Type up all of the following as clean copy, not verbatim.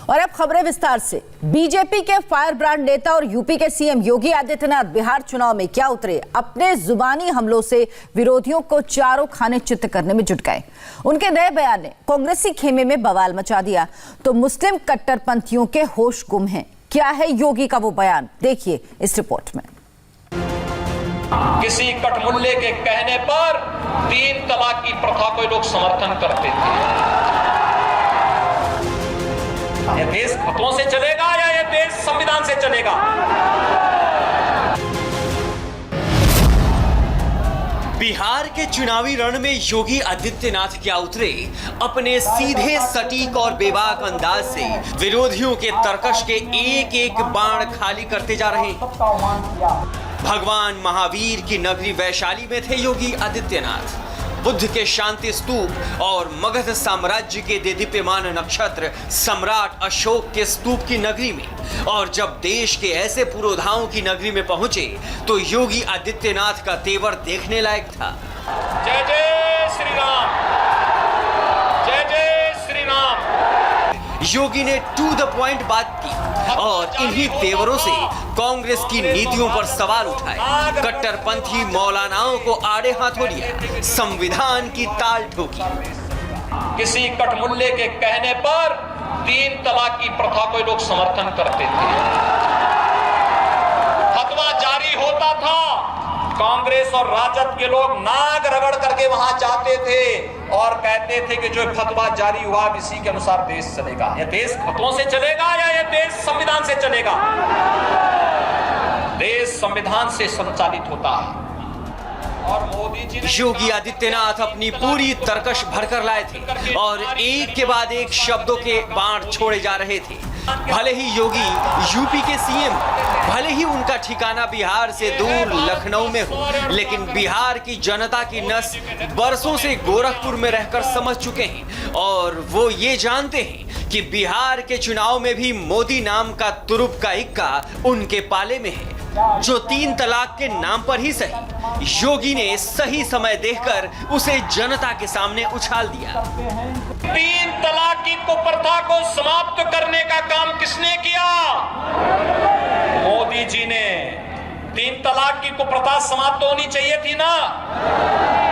और अब खबरें विस्तार से। बीजेपी के फायर ब्रांड नेता और यूपी के सीएम योगी आदित्यनाथ बिहार चुनाव में क्या उतरे, अपने जुबानी हमलों से विरोधियों को चारों खाने चित्त करने में जुट गए। उनके नए बयान ने कांग्रेसी खेमे में बवाल मचा दिया तो मुस्लिम कट्टरपंथियों के होश गुम हैं। क्या है योगी का वो बयान, देखिए इस रिपोर्ट में। किसी कटमुल्ले के कहने पर 3 तलाक की प्रथा को लोग समर्थन करते थे। यह देश खतों से चलेगा या यह देश संविधान से चलेगा? बिहार के चुनावी रण में योगी आदित्यनाथ क्या उतरे, अपने सीधे सटीक और बेबाक अंदाज से विरोधियों के तर्कश के एक एक बाण खाली करते जा रहे हैं। भगवान महावीर की नगरी वैशाली में थे योगी आदित्यनाथ। बुद्ध के शांति स्तूप और मगध साम्राज्य के देदीप्यमान नक्षत्र सम्राट अशोक के स्तूप की नगरी में, और जब देश के ऐसे पुरोधाओं की नगरी में पहुंचे तो योगी आदित्यनाथ का तेवर देखने लायक था। जय जय श्री राम, जय जय श्री राम। योगी ने टू द पॉइंट बात की और इन्हीं तेवरों से कांग्रेस की नीतियों पर सवाल उठाए। कट्टरपंथी मौलानाओं को आड़े हाथों लिया, संविधान की ताल ठोकी। किसी कटमुल्ले के कहने पर 3 तलाक की प्रथा को लोग समर्थन करते थे। फतवा जारी होता था, कांग्रेस और राजद के लोग नाक रगड़ करके वहां जाते थे और कहते थे कि जो फतवा जारी हुआ इसी के अनुसार देश चलेगा। यह देश खतों से चलेगा या यह देश संविधान से चलेगा? देश संविधान से संचालित होता है। और मोदी जी योगी आदित्यनाथ अपनी पूरी तर्कश भरकर लाए थे और एक के बाद एक शब्दों के बाण छोड़े जा रहे थे। भले ही योगी यूपी के सीएम, भले ही उनका ठिकाना बिहार से दूर लखनऊ में हो, लेकिन बिहार की जनता की नस बरसों से गोरखपुर में रहकर समझ चुके हैं और वो ये जानते हैं कि बिहार के चुनाव में भी मोदी नाम का तुरुप का इक्का उनके पाले में है, जो 3 तलाक के नाम पर ही सही योगी ने सही समय देखकर उसे जनता के सामने उछाल दिया। 3 तलाक की कुप्रथा को समाप्त करने का काम किसने किया? मोदी जी ने। 3 तलाक की कुप्रथा समाप्त होनी चाहिए थी ना,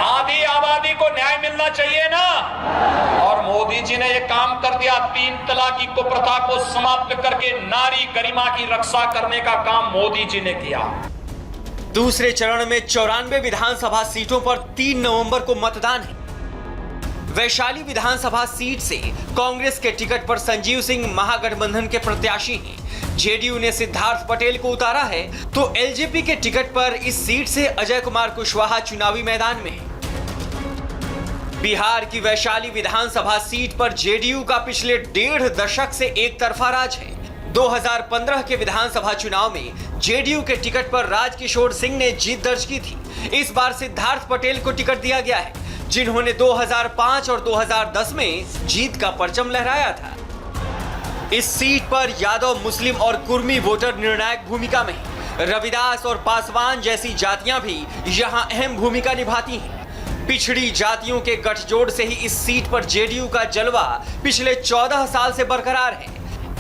आधी आबादी को न्याय मिलना चाहिए ना, और मोदी जी ने यह काम कर दिया। 3 तलाक की कुप्रथा को समाप्त करके नारी गरिमा की रक्षा करने का काम मोदी जी ने किया। दूसरे चरण में 94 विधानसभा सीटों पर 3 नवंबर को मतदान है। वैशाली विधानसभा सीट से कांग्रेस के टिकट पर संजीव सिंह महागठबंधन के प्रत्याशी हैं। जेडीयू ने सिद्धार्थ पटेल को उतारा है तो एलजेपी के टिकट पर इस सीट से अजय कुमार कुशवाहा चुनावी मैदान में है। बिहार की वैशाली विधानसभा सीट पर जेडीयू का पिछले 1.5 दशक से एक तरफा राज है। 2015 के विधानसभा चुनाव में जेडीयू के टिकट पर राजकिशोर सिंह ने जीत दर्ज की थी। इस बार सिद्धार्थ पटेल को टिकट दिया गया है, जिन्होंने 2005 और 2010 में जीत का परचम लहराया था। इस सीट पर यादव, मुस्लिम और कुर्मी वोटर निर्णायक भूमिका में हैं। रविदास और पासवान जैसी जातियां भी यहां अहम भूमिका निभाती हैं। पिछड़ी जातियों के गठजोड़ से ही इस सीट पर जेडीयू का जलवा पिछले 14 साल से बरकरार है।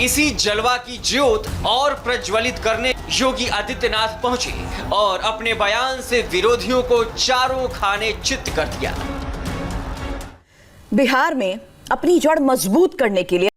इसी जलवा की ज्योत और प्रज्वलित करने योगी आदित्यनाथ पहुंचे और अपने बयान से विरोधियों को चारों खाने चित्त कर दिया। बिहार में अपनी जड़ मजबूत करने के लिए